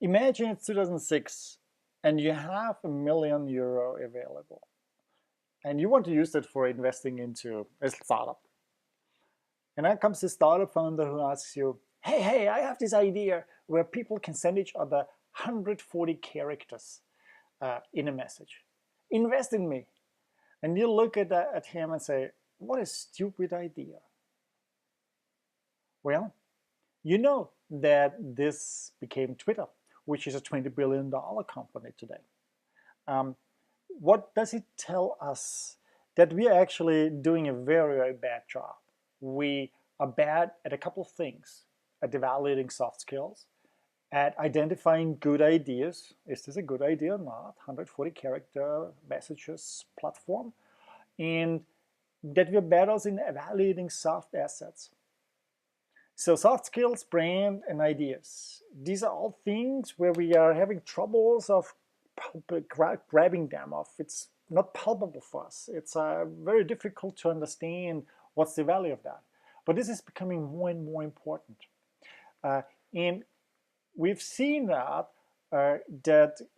Imagine it's 2006 and you have €1 million available and you want to use it for investing into a startup. And then comes the startup founder who asks you, hey, I have this idea where people can send each other 140 characters in a message. Invest in me. And you look at him and say, what a stupid idea. Well, you know that this became Twitter, which is a $20 billion company today. Um, what does it tell us? That we are actually doing a very, very bad job. We are bad at a couple of things: at evaluating soft skills, at identifying good ideas. Is this a good idea or not? 140 character messages platform. And that we're bad also in evaluating soft assets. So soft skills, brand, and ideas. These are all things where we are having troubles of grabbing them off. It's not palpable for us. It's very difficult to understand what's the value of that. But this is becoming more and more important. And we've seen that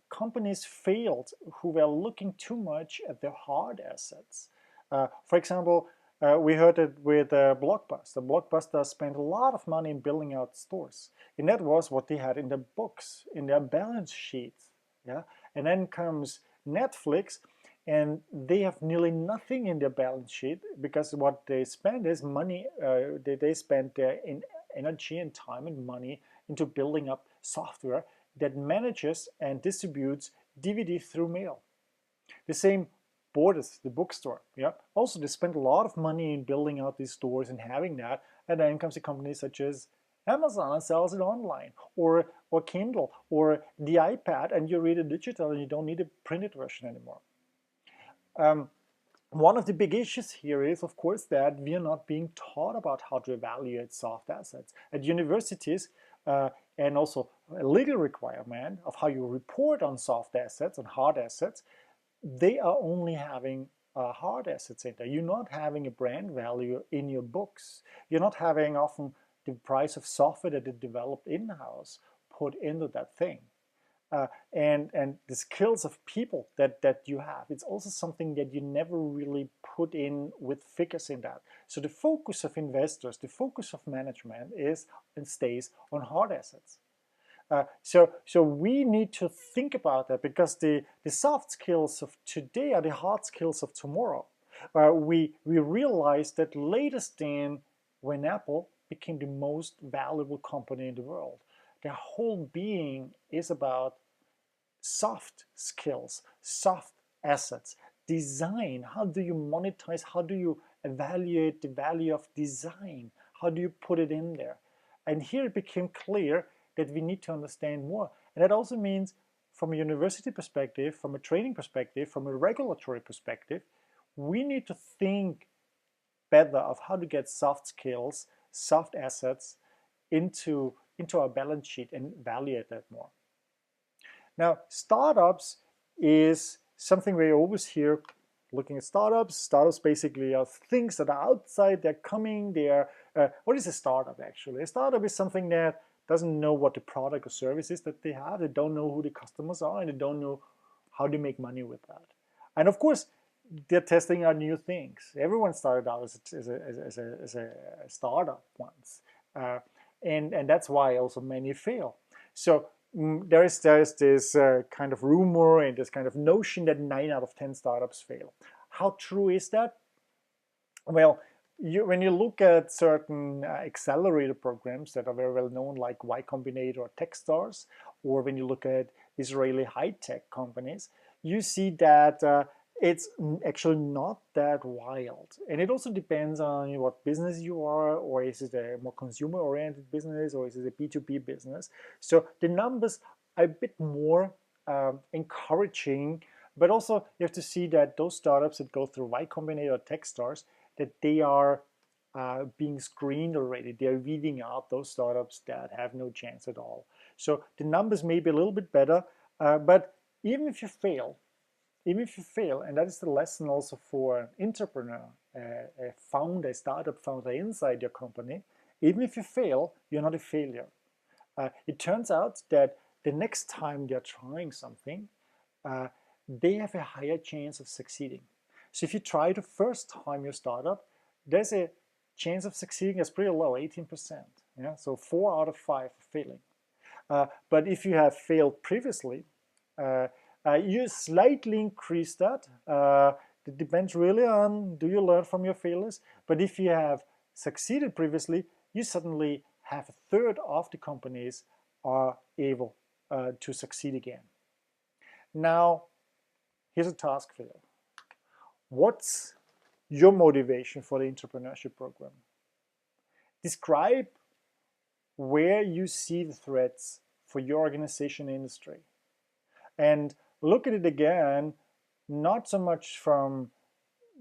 companies failed who were looking too much at their hard assets. For example, we heard it with Blockbuster. Blockbuster spent a lot of money in building out stores, and that was what they had in their books, in their balance sheets. Yeah, and then comes Netflix, and they have nearly nothing in their balance sheet because what they spend is money. They spend their energy and time and money into building up software that manages and distributes DVD through mail. The same Borders, the bookstore. Yeah. Also, they spend a lot of money in building out these stores and having that. And then comes a company such as Amazon and sells it online, or Kindle, or the iPad, and you read it digital and you don't need a printed version anymore. One of the big issues here is, of course, that we are not being taught about how to evaluate soft assets. At universities, and also a legal requirement of how you report on soft assets and hard assets, they are only having hard assets in there. You're not having a brand value in your books. You're not having often the price of software that is developed in-house put into that thing. And the skills of people that you have, it's also something that you never really put in with figures in that. So the focus of investors, the focus of management is and stays on hard assets. So we need to think about that, because the soft skills of today are the hard skills of tomorrow. We realized that latest than when Apple became the most valuable company in the world. Their whole being is about soft skills, soft assets, design. How do you monetize? How do you evaluate the value of design? How do you put it in there? And here it became clear that we need to understand more. And that also means, from a university perspective, from a training perspective, from a regulatory perspective, we need to think better of how to get soft skills, soft assets into our balance sheet and evaluate that more. Now, startups is something we always hear. Looking at startups, startups basically are things that are outside, they're coming, what is a startup actually? A startup is something that doesn't know what the product or service is that they have, they don't know who the customers are, and they don't know how to make money with that. And of course, they're testing out new things. Everyone started out as a startup once. And that's why also many fail. So there is this kind of rumor and this kind of notion that 9 out of 10 startups fail. How true is that? Well, when you look at certain accelerator programs that are very well known, like Y Combinator or Techstars, or when you look at Israeli high-tech companies, you see that it's actually not that wild. And it also depends on what business you are, or is it a more consumer-oriented business, or is it a B2B business. So the numbers are a bit more encouraging, but also you have to see that those startups that go through Y Combinator or Techstars, that they are being screened already. They're weeding out those startups that have no chance at all. So the numbers may be a little bit better, but even if you fail, and that is the lesson also for an entrepreneur, a founder, a startup founder inside your company, even if you fail, you're not a failure. It turns out that the next time they're trying something, they have a higher chance of succeeding. So if you try the first time your startup, there's a chance of succeeding that's pretty low, 18%. Yeah? So 4 out of 5 are failing. But if you have failed previously, you slightly increase that. It depends really on, do you learn from your failures? But if you have succeeded previously, you suddenly have a third of the companies are able to succeed again. Now, here's a task for you. What's your motivation for the entrepreneurship program? Describe where you see the threats for your organization and industry. And look at it again, not so much from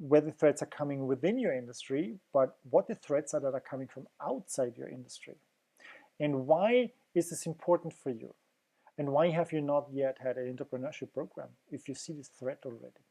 where the threats are coming within your industry, but what the threats are that are coming from outside your industry. And why is this important for you? And why have you not yet had an entrepreneurship program if you see this threat already?